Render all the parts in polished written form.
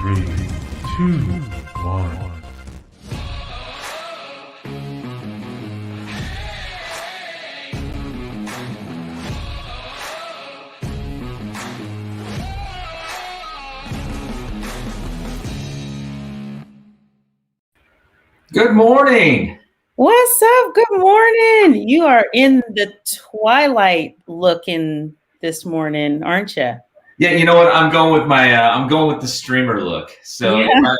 Three, two, one. Good morning. What's up? Good morning. You are in the twilight looking this morning, aren't you? Yeah, you know what? I'm going with the streamer look. So Yeah.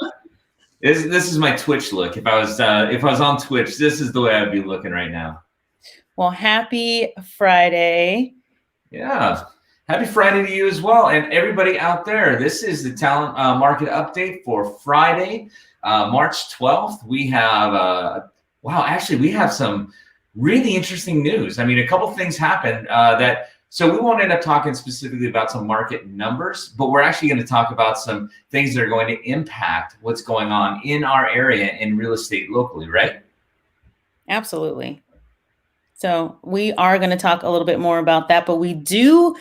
this is my Twitch look. If I was on Twitch, this is the way I'd be looking right now. Well, happy Friday. Yeah. Happy Friday to you as well, and everybody out there. This is the talent market update for Friday, March 12th. We have we have some really interesting news. I mean, a couple things happened so we won't end up talking specifically about some market numbers, but we're actually going to talk about some things that are going to impact what's going on in our area in real estate locally, right? Absolutely. So we are going to talk a little bit more about that, but we do,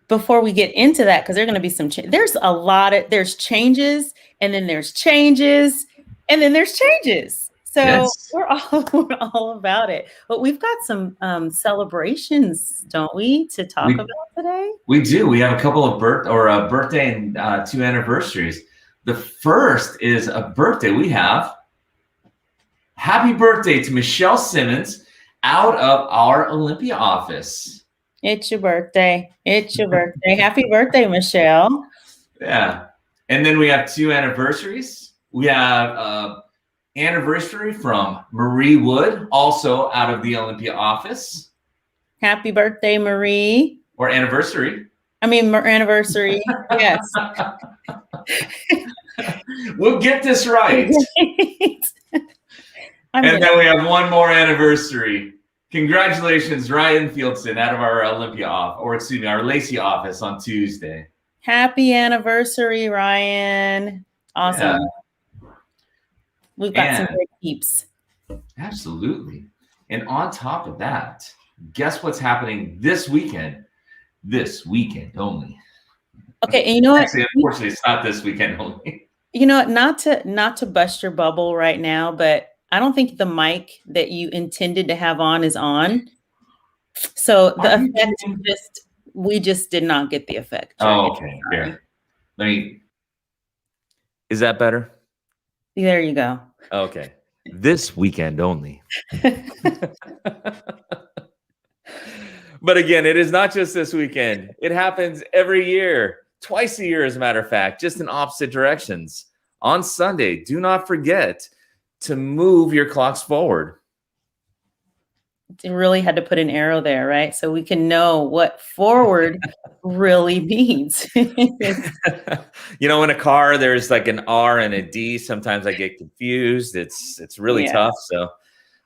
before we get into that, because there are going to be some, there's changes, and then there's changes, and then there's changes. So yes. We're all about it. But we've got some celebrations, don't we, to talk about today? We do. We have a couple of birthday and 2 anniversaries. The first is a birthday. We have happy birthday to Michelle Simmons out of our Olympia office. It's your birthday. It's your birthday. Happy birthday, Michelle. Yeah. And then we have 2 anniversaries. We have anniversary from Marie Wood, also out of the Olympia office. Happy birthday, Marie. Or anniversary. Anniversary. Yes. We'll get this right. And then we have one more anniversary. Congratulations, Ryan Fieldson, out of our Olympia office, our Lacey office on Tuesday. Happy anniversary, Ryan. Awesome. Yeah. We've got some great peeps. Absolutely. And on top of that, guess what's happening this weekend? This weekend only. Okay, and you know what? Actually, unfortunately, it's not this weekend only. You know what? Not to bust your bubble right now, but I don't think the mic that you intended to have on is on. So the effect we just did not get the effect. Oh, okay. Here. Is that better? There you go. Okay. This weekend only. But again, it is not just this weekend. It happens every year, twice a year, as a matter of fact, just in opposite directions. On Sunday, do not forget to move your clocks forward. You really had to put an arrow there, right? So we can know what forward really means. You know, in a car, there's like an R and a D. Sometimes I get confused. It's really tough. So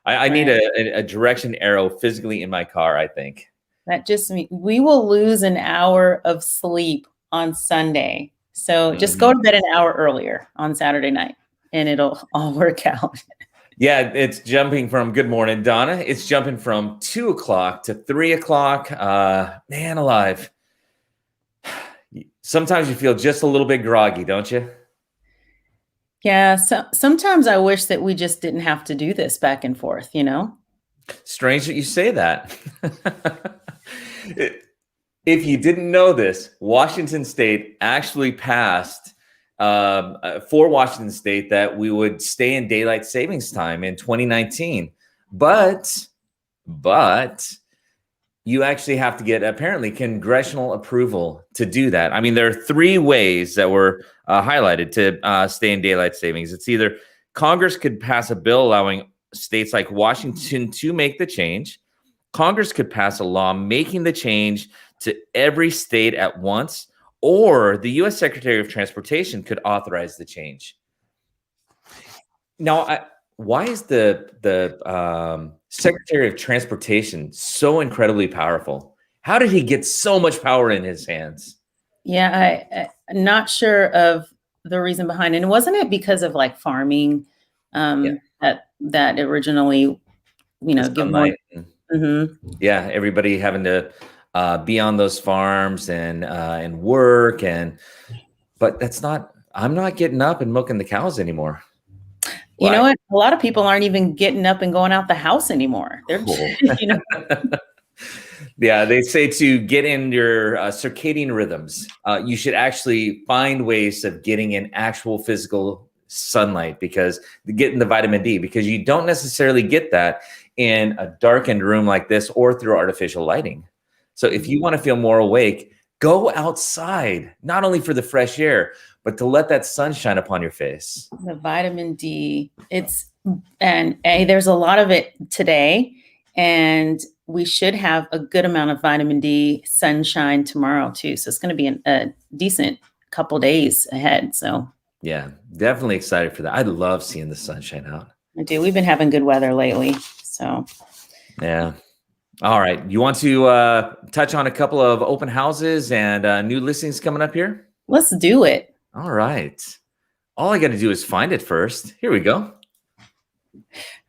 I need a direction arrow physically in my car, I think. That just means we will lose an hour of sleep on Sunday. So just go to bed an hour earlier on Saturday night, and it'll all work out. Yeah, it's jumping from, good morning, Donna. It's jumping from 2 o'clock to 3 o'clock. Man alive. Sometimes you feel just a little bit groggy, don't you? Yeah. So sometimes I wish that we just didn't have to do this back and forth, you know? Strange that you say that. If you didn't know this, Washington State actually passed for Washington State that we would stay in daylight savings time in 2019. But you actually have to get, apparently, congressional approval to do that. I mean, there are 3 ways that were highlighted to stay in daylight savings. It's either Congress could pass a bill allowing states like Washington to make the change. Congress could pass a law making the change to every state at once, or the U.S. Secretary of Transportation could authorize the change. Now, why is the Secretary of Transportation so incredibly powerful? How did he get so much power in his hands? Yeah, I'm not sure of the reason behind it. And wasn't it because of like farming that originally, give more? Yeah, everybody having to be on those farms and work, but that's not I'm not getting up and milking the cows anymore. You know what? A lot of people aren't even getting up and going out the house anymore. They're, Cool. you know, They say to get in your circadian rhythms, you should actually find ways of getting in actual physical sunlight, because getting the vitamin D, because you don't necessarily get that in a darkened room like this or through artificial lighting. So if you want to feel more awake, go outside, not only for the fresh air, but to let that sun shine upon your face. the vitamin D, there's a lot of it today, and we should have a good amount of vitamin D sunshine tomorrow too. So it's going to be a decent couple days ahead. So yeah, definitely excited for that. I love seeing the sunshine out. I do. We've been having good weather lately. So yeah. All right. You want to touch on a couple of open houses and new listings coming up here? Let's do it. All right. All I got to do is find it first. Here we go.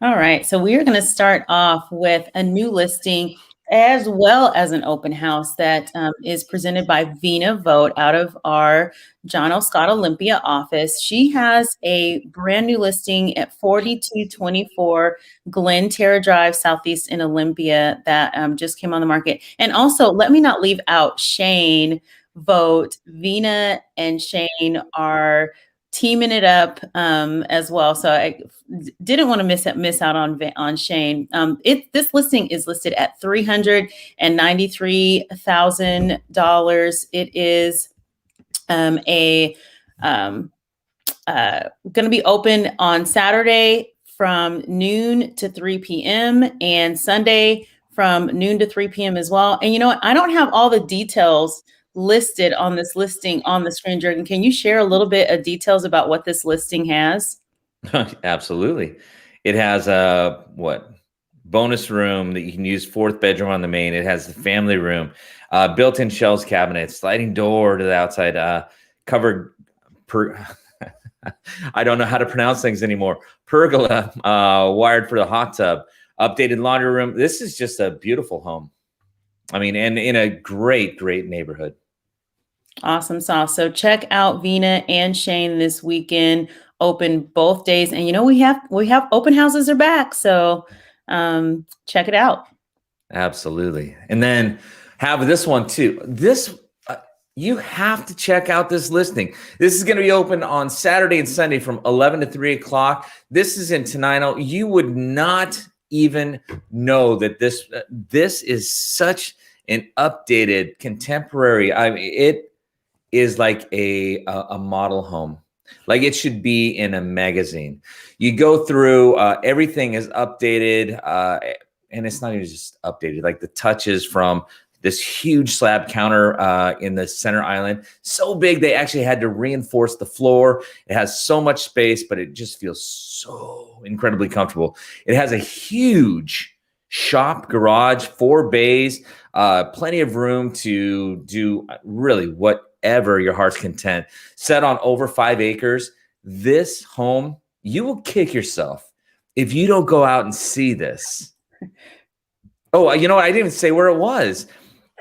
All right. So we are going to start off with a new listing as well as an open house that is presented by Vina Vote out of our John O. Scott Olympia office. She has a brand new listing at 4224 Glen Terra Drive, Southeast in Olympia, that just came on the market. And also, let me not leave out Shane Vote. Vina and Shane are teaming it up as well. So I didn't want to miss out on Shane. This listing is listed at $393,000. It is going to be open on Saturday from noon to 3 p.m. and Sunday from noon to 3 p.m. as well. And you know what? I don't have all the details listed on this listing on the screen. Jurgen, can you share a little bit of details about what this listing has? Absolutely. It has bonus room that you can use, 4th bedroom on the main. It has the family room, built-in shelves cabinet, sliding door to the outside, covered I don't know how to pronounce things anymore. Pergola, wired for the hot tub, updated laundry room. This is just a beautiful home. I mean, and in a great, great neighborhood. Awesome sauce. So check out Vina and Shane this weekend, open both days. And you know, we have open houses are back. So check it out. Absolutely. And then have this one too. You have to check out this listing. This is going to be open on Saturday and Sunday from 11 to 3 o'clock. This is in Tenino. You would not even know that this is such an updated, contemporary. I mean, it is like a model home. Like it should be in a magazine. You go through, everything is updated, and it's not even just updated. Like the touches from this huge slab counter in the center island, so big they actually had to reinforce the floor. It has so much space, but it just feels so incredibly comfortable. It has a huge shop garage, 4 bays, plenty of room to do really whatever your heart's content. Set on over 5 acres. This home, you will kick yourself if you don't go out and see this. Oh, you know what? I didn't even say where it was.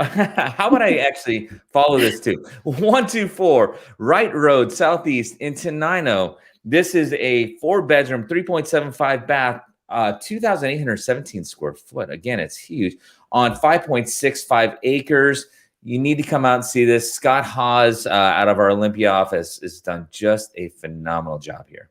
How about I actually follow this too? 124 Wright Road, Southeast in Tenino. This is a 4-bedroom, 3.75 bath, 2,817 square foot. Again, it's huge on 5.65 acres. You need to come out and see this. Scott Haas out of our Olympia office has done just a phenomenal job here.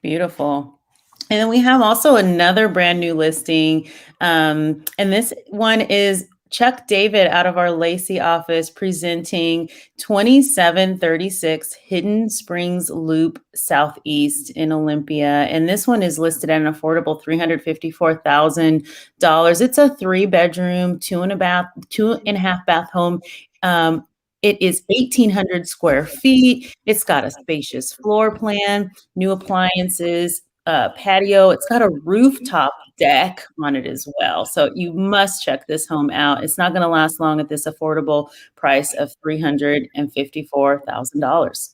Beautiful. And then we have also another brand new listing. And this one is Chuck David out of our Lacey office presenting 2736 Hidden Springs Loop Southeast in Olympia. And this one is listed at an affordable $354,000. It's a 3-bedroom, 2.5 bath home. It is 1,800 square feet. It's got a spacious floor plan, new appliances, patio. It's got a rooftop deck on it as well. So you must check this home out. It's not going to last long at this affordable price of $354,000.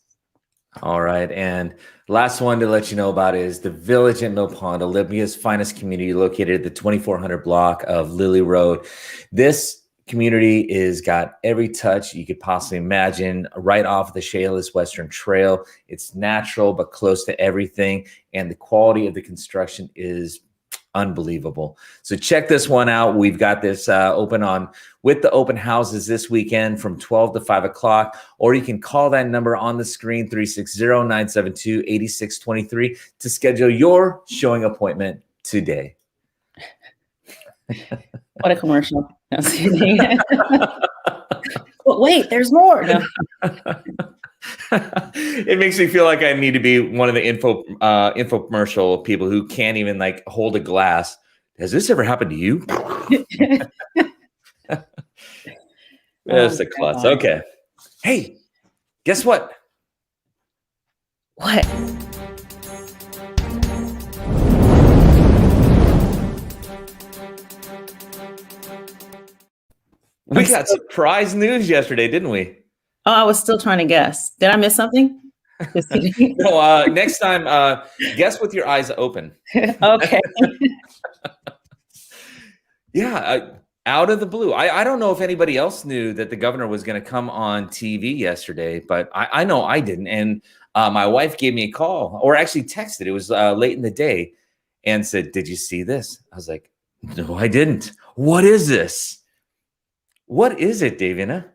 All right. And last one to let you know about is the Village at Mill Pond, Olympia's finest community located at the 2400 block of Lily Road. This community is got every touch you could possibly imagine, right off the Chehalis Western Trail. It's natural, but close to everything. And the quality of the construction is unbelievable. So check this one out. We've got this open on with the open houses this weekend from 12 to 5 o'clock, or you can call that number on the screen, 360-972-8623, to schedule your showing appointment today. What a commercial. No, but wait, there's more. No. It makes me feel like I need to be one of the infomercial people who can't even like hold a glass. Has this ever happened to you? That's the klutz. Okay. Hey, guess what? What? We got surprise news yesterday, didn't we? Oh, I was still trying to guess. Did I miss something? No, next time, guess with your eyes open. Okay. Yeah, out of the blue. I don't know if anybody else knew that the governor was going to come on TV yesterday, but I know I didn't. And my wife gave me a call, or actually texted. It was late in the day, and said, "Did you see this?" I was like, "No, I didn't. What is this? What is it, Davina?"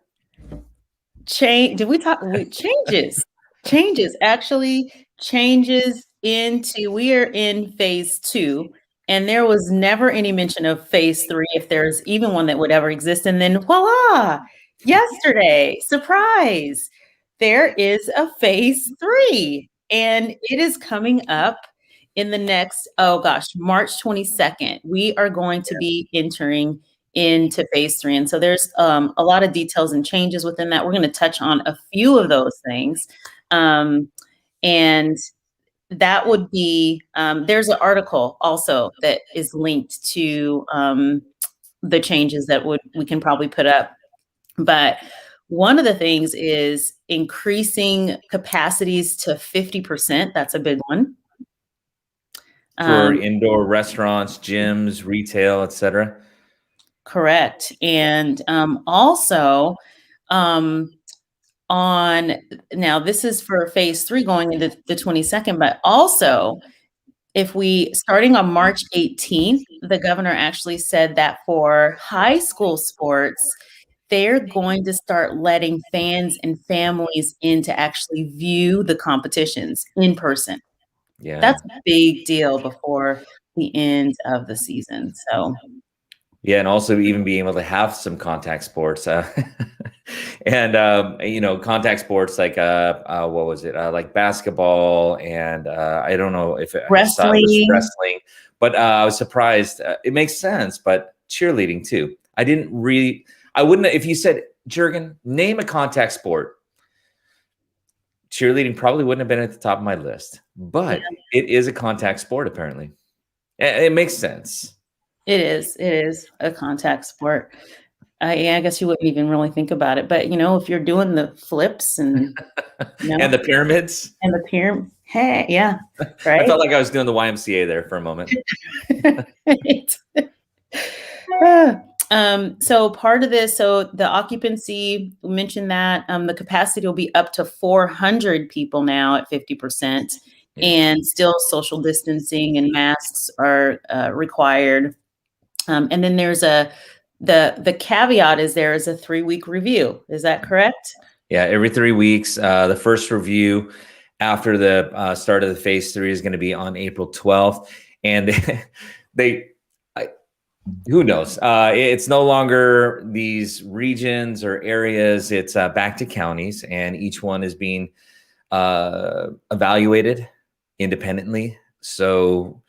Did we talk? Changes into, we are in phase 2, and there was never any mention of phase 3, if there's even one that would ever exist. And then voila, yesterday, surprise, there is a phase 3, and it is coming up in the next, March 22nd. We are going to be entering into phase 3. And so there's a lot of details and changes within that. We're going to touch on a few of those things. And that would be, there's an article also that is linked to the changes that we can probably put up. But one of the things is increasing capacities to 50%. That's a big one. For indoor restaurants, gyms, retail, etc. Correct. And also now this is for phase 3 going into the 22nd, but also starting on March 18th, the governor actually said that for high school sports, they're going to start letting fans and families in to actually view the competitions in person. Yeah. That's a big deal before the end of the season. So yeah, and also even being able to have some contact sports, and contact sports like what was it, like basketball, and I don't know if it was wrestling, but I was surprised. It makes sense, but cheerleading too. I wouldn't, if you said, Jurgen, name a contact sport, cheerleading probably wouldn't have been at the top of my list, but it is a contact sport apparently. It makes sense. It is a contact sport. I guess you wouldn't even really think about it, but if you're doing the flips and and the pyramids hey, yeah, right. I felt like I was doing the YMCA there for a moment. So part of this, so the occupancy, we mentioned that the capacity will be up to 400 people now at 50%, and still social distancing and masks are required. And then there's the caveat is there is a 3-week review. Is that correct? Yeah, every 3 weeks. The first review after the start of the phase 3 is going to be on April 12th. And who knows? It's no longer these regions or areas. It's back to counties, and each one is being evaluated independently. So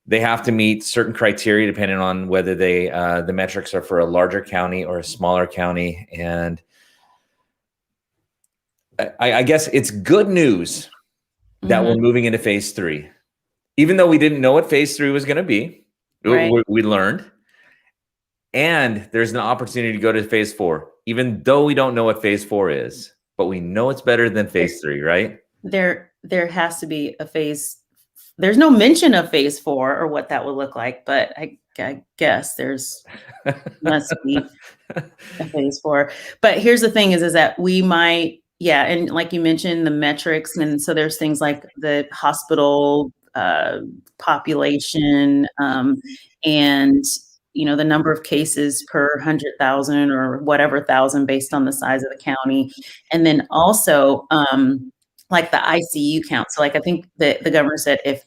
they have to meet certain criteria depending on whether the metrics are for a larger county or a smaller county. And I guess it's good news that we're moving into phase 3, even though we didn't know what phase 3 was going to be. Right. We learned, and there's an opportunity to go to phase 4, even though we don't know what phase 4 is, but we know it's better than phase 3, right? There has to be a phase. There's no mention of phase 4 or what that would look like, but I guess there's must be a phase 4. But here's the thing is that we might, yeah, and like you mentioned, the metrics, and so there's things like the hospital population, and the number of cases per 100,000 or whatever thousand based on the size of the county, and then also like the ICU count. So like I think the governor said if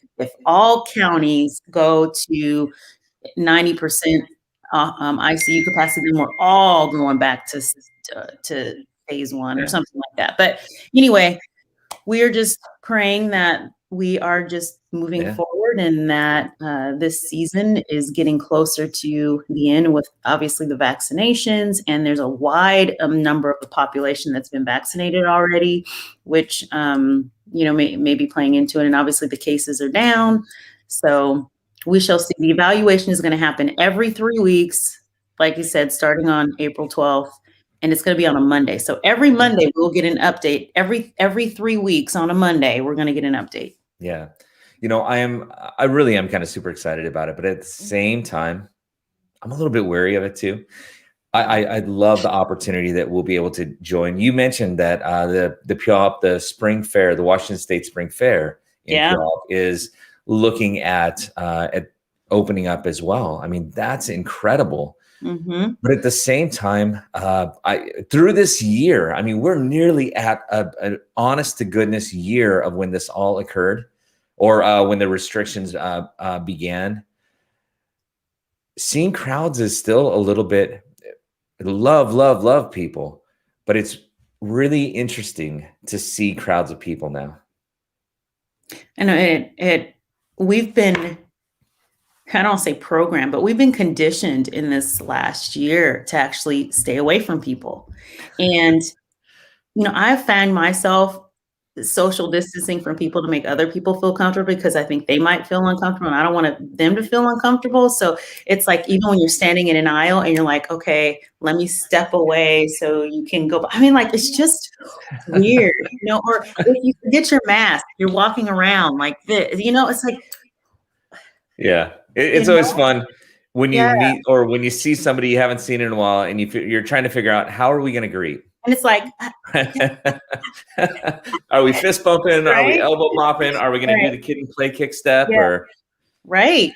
all counties go to 90% ICU capacity, then we're all going back to phase 1 or something like that. But anyway, we are just praying that we are just moving forward, and that this season is getting closer to the end with obviously the vaccinations, and there's a wide number of the population that's been vaccinated already, which may be playing into it, and obviously the cases are down. So we shall see. The evaluation is going to happen every 3 weeks, like you said, starting on April 12th. And it's going to be on a Monday. So every Monday we'll get an update. Every 3 weeks on a Monday, we're going to get an update. Yeah. I really am kind of super excited about it, but at the same time, I'm a little bit wary of it too. I love the opportunity that we'll be able to join. You mentioned that the Puyallup, the spring fair, the Washington State Spring Fair in Puyallup is looking at opening up as well. I mean, that's incredible. Mm-hmm. But at the same time, through this year, I mean, we're nearly at an honest to goodness year of when this all occurred, or when the restrictions began. Seeing crowds is still a little bit love people, but it's really interesting to see crowds of people now. I know we've been, I don't say programmed, but we've been conditioned in this last year to actually stay away from people. And, I've found myself social distancing from people to make other people feel comfortable, because I think they might feel uncomfortable and I don't want them to feel uncomfortable. So it's like, even when you're standing in an aisle and you're like, okay, let me step away so you can go. I mean, like, it's just weird, or if you forget your mask, you're walking around like this, it's like, yeah, it's always fun when you meet, or when you see somebody you haven't seen in a while, and you're trying to figure out, how are we going to greet? And it's like, are we fist bumping? Right? Are we elbow popping? Are we going to do the kid and play kick step? Or right?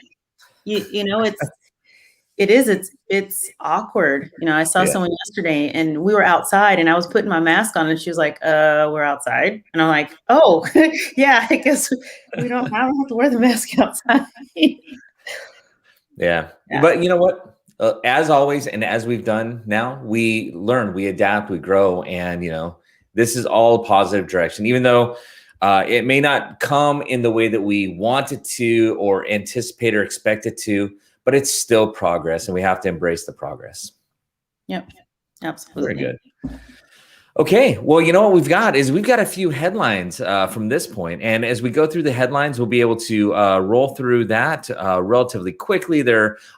It's awkward. I saw someone yesterday, and we were outside, and I was putting my mask on, and she was like, we're outside. And I'm like, oh, yeah, I guess we don't have to wear the mask outside. Yeah. But you know what? As always, and as we've done now, we learn, we adapt, we grow, and this is all positive direction. Even though it may not come in the way that we want it to, or anticipate or expect it to, but it's still progress, and we have to embrace the progress. Yep, absolutely. Very good. Okay, well, what we've got a few headlines from this point. And as we go through the headlines, we'll be able to roll through that relatively quickly.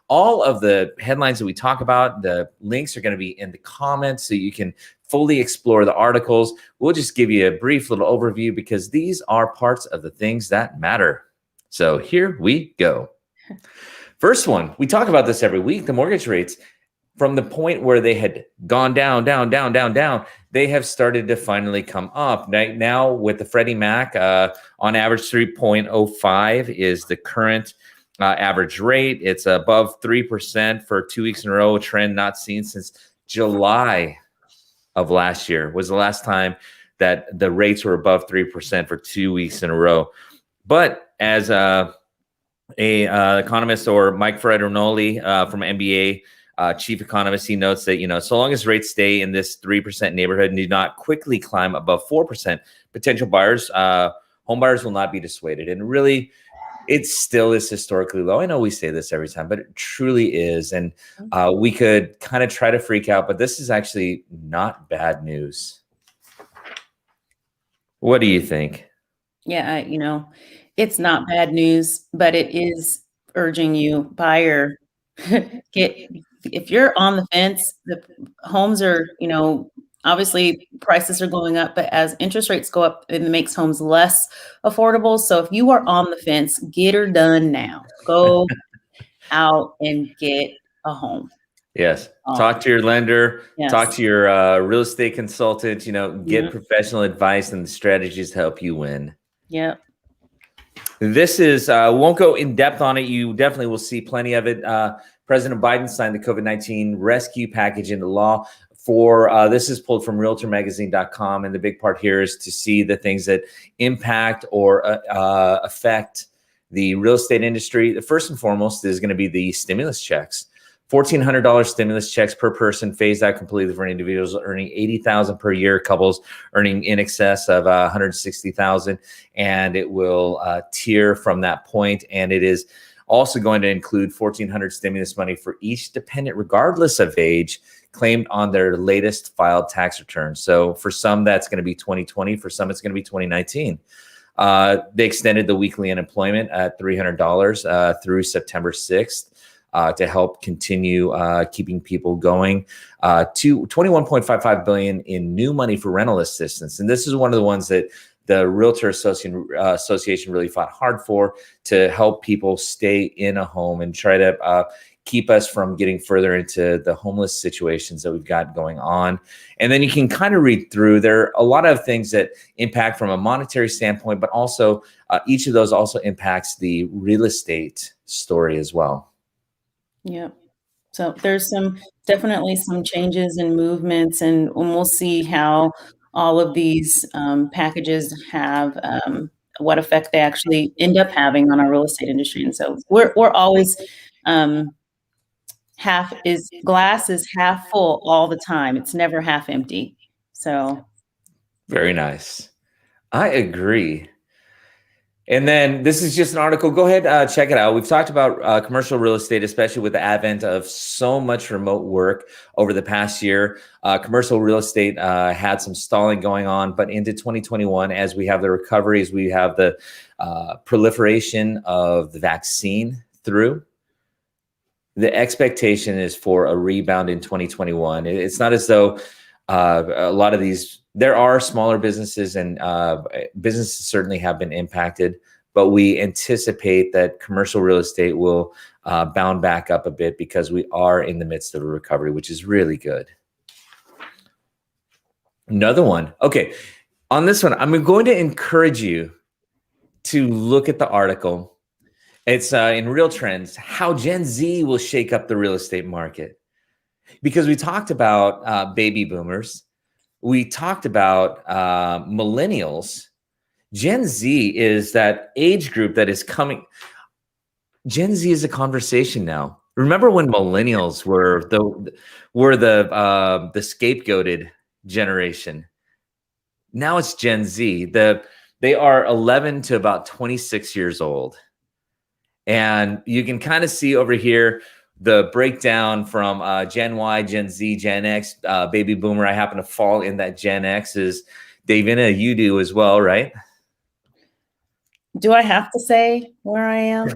All of the headlines that we talk about, the links are going to be in the comments, so you can fully explore the articles. We'll just give you a brief little overview, because these are parts of the things that matter. So here we go. First one, we talk about this every week, the mortgage rates. From the point where they had gone down, they have started to finally come up. Now with the Freddie Mac, on average 3.05 is the current average rate. It's above 3% for 2 weeks in a row, a trend not seen since July of last year was the last time that the rates were above 3% for 2 weeks in a row. But as economist, or Mike Ferrero-Noli from MBA, chief economist, he notes that, so long as rates stay in this 3% neighborhood and do not quickly climb above 4%, potential buyers, home buyers will not be dissuaded. And really, it still is historically low. I know we say this every time, but it truly is. And we could kind of try to freak out, but this is actually not bad news. What do you think? Yeah, it's not bad news, but it is urging you, buyer, if you're on the fence, the homes are, obviously prices are going up, but as interest rates go up, it makes homes less affordable. So if you are on the fence, get her done now. Go out and get a home. Yes. Talk to your lender, Yes. talk to your real estate consultant, get professional advice and strategies to help you win. Yep. This is, won't go in depth on it. You definitely will see plenty of it. President Biden signed the COVID-19 rescue package into law. This is pulled from realtormagazine.com. And the big part here is to see the things that impact or affect the real estate industry. The first and foremost is going to be the stimulus checks. $1,400 stimulus checks per person, phased out completely for individuals earning $80,000 per year, couples earning in excess of $160,000, and it will tier from that point. And it is also going to include $1,400 stimulus money for each dependent, regardless of age, claimed on their latest filed tax return. So for some, that's going to be 2020. For some, it's going to be 2019. They extended the weekly unemployment at $300 through September 6th. To help continue keeping people going, to $21.55 billion in new money for rental assistance. And this is one of the ones that the Realtor Association really fought hard for, to help people stay in a home and try to keep us from getting further into the homeless situations that we've got going on. And then you can kind of read through. There are a lot of things that impact from a monetary standpoint, but also each of those also impacts the real estate story as well. Yeah. So there's definitely some changes and movements, and we'll see how all of these packages have what effect they actually end up having on our real estate industry. And so we're always glass is half full all the time. It's never half empty. So very nice. I agree. And then this is just an article. Go ahead, check it out. We've talked about commercial real estate, especially with the advent of so much remote work over the past year. Commercial real estate had some stalling going on, but into 2021, as we have the recovery, as we have the proliferation of the vaccine through, the expectation is for a rebound in 2021. It's not as though a lot of these, there are smaller businesses, and businesses certainly have been impacted, but we anticipate that commercial real estate will bound back up a bit because we are in the midst of a recovery, which is really good. Another one. Okay. On this one, I'm going to encourage you to look at the article. It's in Real Trends, how Gen Z will shake up the real estate market. Because we talked about baby boomers. We talked about millennials. Gen Z is that age group that is coming. Gen Z is a conversation now. Remember when millennials were the scapegoated generation? Now it's Gen Z. They are 11 to about 26 years old. And you can kind of see over here the breakdown from Gen Y, Gen Z, Gen X, baby boomer. I happen to fall in that Gen X. Is Davina, you do as well, right? Do I have to say where I am?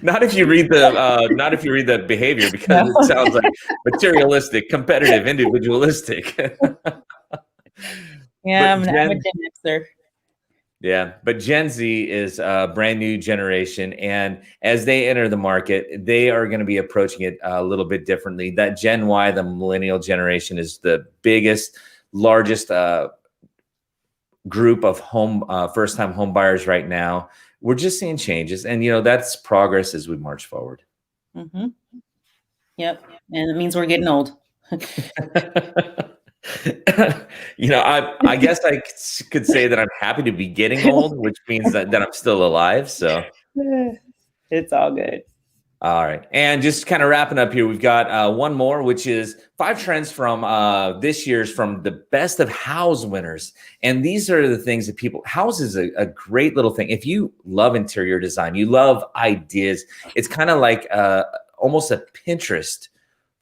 Not if you read the behavior, because it sounds like materialistic, competitive, individualistic. Yeah, I'm a Gen Xer. Yeah, but Gen Z is a brand new generation, and as they enter the market, they are going to be approaching it a little bit differently. That Gen Y, the millennial generation, is the biggest, largest group of first-time home buyers right now. We're just seeing changes, and that's progress as we march forward. Mm-hmm. Yep, and it means we're getting old. I guess I could say that I'm happy to be getting old, which means that I'm still alive. So it's all good. All right. And just kind of wrapping up here, we've got one more, which is 5 trends from this year's from the best of house winners. And these are the things that house is a great little thing. If you love interior design, you love ideas, it's kind of like almost a Pinterest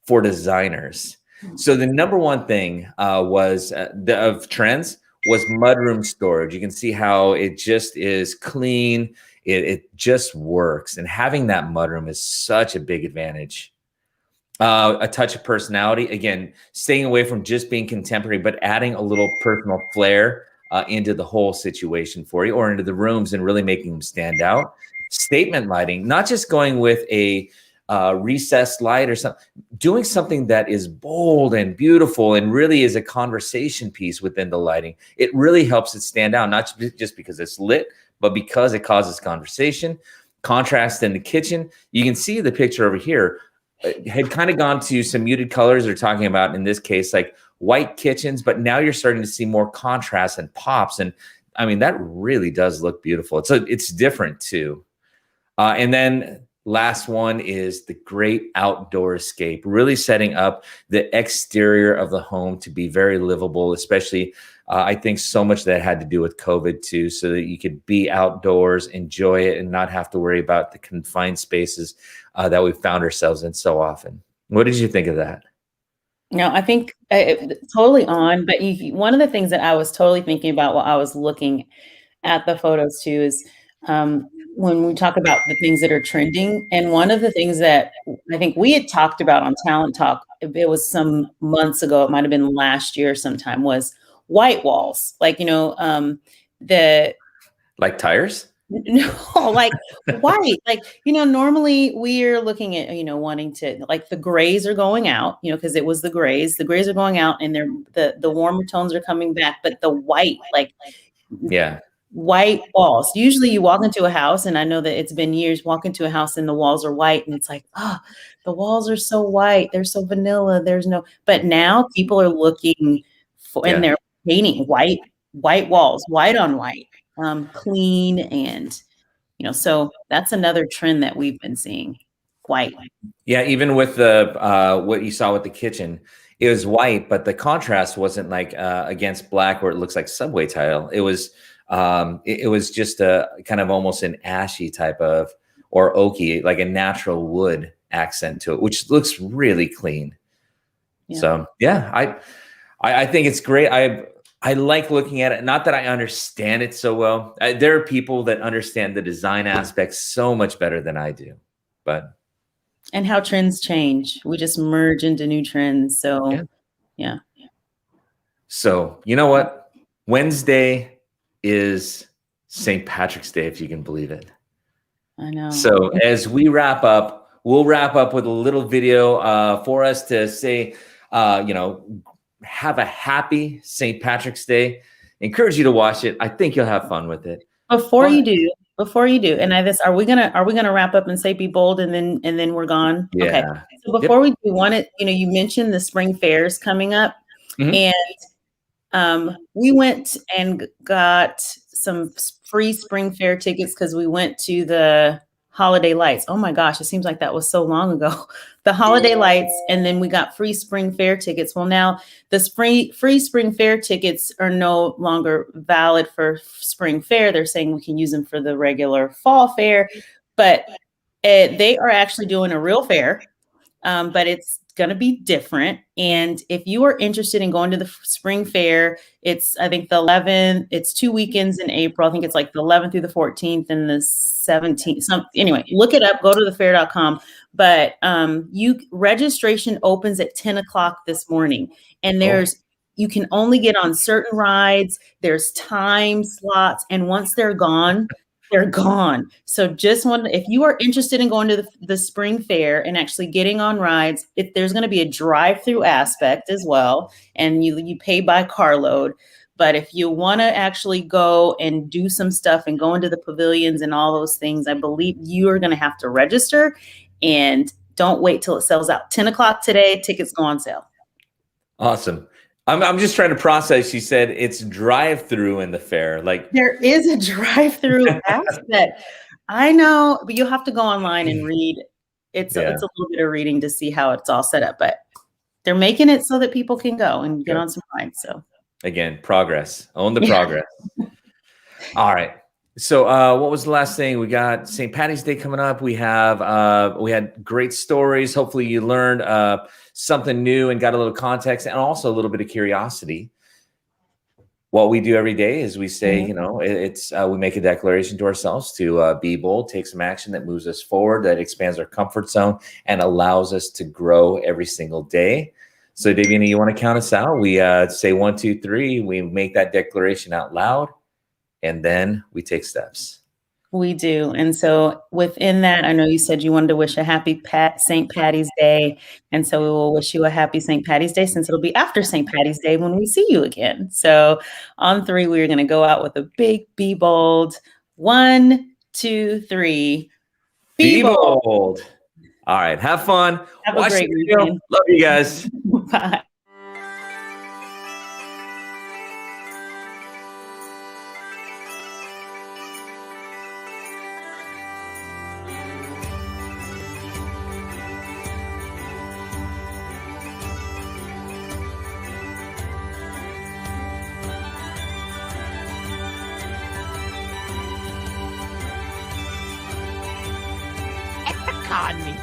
for designers. So the number one thing of trends was mudroom storage. You can see how it just is clean. It just works. And having that mudroom is such a big advantage. A touch of personality. Again, staying away from just being contemporary, but adding a little personal flair into the whole situation for you, or into the rooms, and really making them stand out. statement lighting, not just going with a recessed light or something, doing something that is bold and beautiful and really is a conversation piece within the lighting. It really helps it stand out, not just because it's lit, but because it causes conversation. Contrast in the kitchen. You can see the picture over here. It had kind of gone to some muted colors. They're talking about, in this case, like white kitchens, but now you're starting to see more contrast and pops. And I mean, that really does look beautiful. It's different too. And then last one is the great outdoor escape, really setting up the exterior of the home to be very livable, especially I think so much that had to do with COVID too, so that you could be outdoors, enjoy it, and not have to worry about the confined spaces that we found ourselves in so often. What did you think of that? No, I think totally on. But one of the things that I was totally thinking about while I was looking at the photos too is when we talk about the things that are trending. And one of the things that I think we had talked about on Talent Talk, it was some months ago, it might have been last year sometime, was white walls. Like, Like tires? No, like white, like, normally we're looking at, wanting to, like, the grays are going out, because it was the grays are going out, and the warmer tones are coming back, but the white, like, yeah, white walls. Usually you walk into a house, and I know that it's been years, walk into a house and the walls are white, and it's like, oh, the walls are so white. They're so vanilla. But now people are looking for, and they're painting white walls, white on white. Clean, and so that's another trend that we've been seeing. White. Yeah, even with the what you saw with the kitchen, it was white, but the contrast wasn't like against black where it looks like subway tile. It was just a kind of almost an ashy type of, or oaky, like a natural wood accent to it, which looks really clean. Yeah. So yeah, I think it's great. I like looking at it. Not that I understand it so well. There are people that understand the design aspects so much better than I do. And how trends change. We just merge into new trends. So, yeah. So, you know what? Wednesday is St. Patrick's Day, if you can believe it. I know. So as we wrap up, we'll wrap up with a little video for us to say, have a happy St. Patrick's Day. Encourage you to watch it. I think you'll have fun with it. Before you do, and are we gonna wrap up and say be bold and then we're gone? Yeah. Okay. So before we do, you mentioned the spring fairs coming up, and we went and got some free spring fair tickets because we went to the holiday lights. Oh my gosh, it seems like that was so long ago. The holiday lights, and then we got free spring fair tickets. Well, now the free spring fair tickets are no longer valid for spring fair. They're saying we can use them for the regular fall fair, but they are actually doing a real fair, but it's going to be different. And if you are interested in going to the spring fair, it's, I think, the 11th, it's 2 weekends in April. I think it's like the 11th through the 14th and the 17th. Anyway, look it up, go to thefair.com. But registration opens at 10 o'clock this morning. And you can only get on certain rides. There's time slots. And once they're gone, they're gone. So if you are interested in going to the spring fair and actually getting on rides, there's going to be a drive-through aspect as well. And you pay by carload. But if you want to actually go and do some stuff and go into the pavilions and all those things, I believe you are going to have to register, and don't wait till it sells out. 10 o'clock today, tickets go on sale. Awesome. I'm just trying to process. You said it's drive-through in the fair. Like, there is a drive-through aspect. I know, but you'll have to go online and read. It's a little bit of reading to see how it's all set up, but they're making it so that people can go and get on some rides. So again, progress. Own the progress. All right. So what was the last thing? We got St. Patty's Day coming up. We had great stories. Hopefully you learned something new and got a little context and also a little bit of curiosity. What we do every day is we say, we make a declaration to ourselves to be bold, take some action that moves us forward, that expands our comfort zone and allows us to grow every single day. So Davina, you want to count us out? We say 1, 2, 3. We make that declaration out loud, and then we take steps. We do. And so within that, I know you said you wanted to wish a happy St. Patty's Day. And so we will wish you a happy St. Patty's Day since it'll be after St. Patty's Day when we see you again. So on 3, we're going to go out with a big Be Bold. 1, 2, 3. Be bold. All right. Have fun. Have a great the video. weekend. Love you guys. Bye. Card me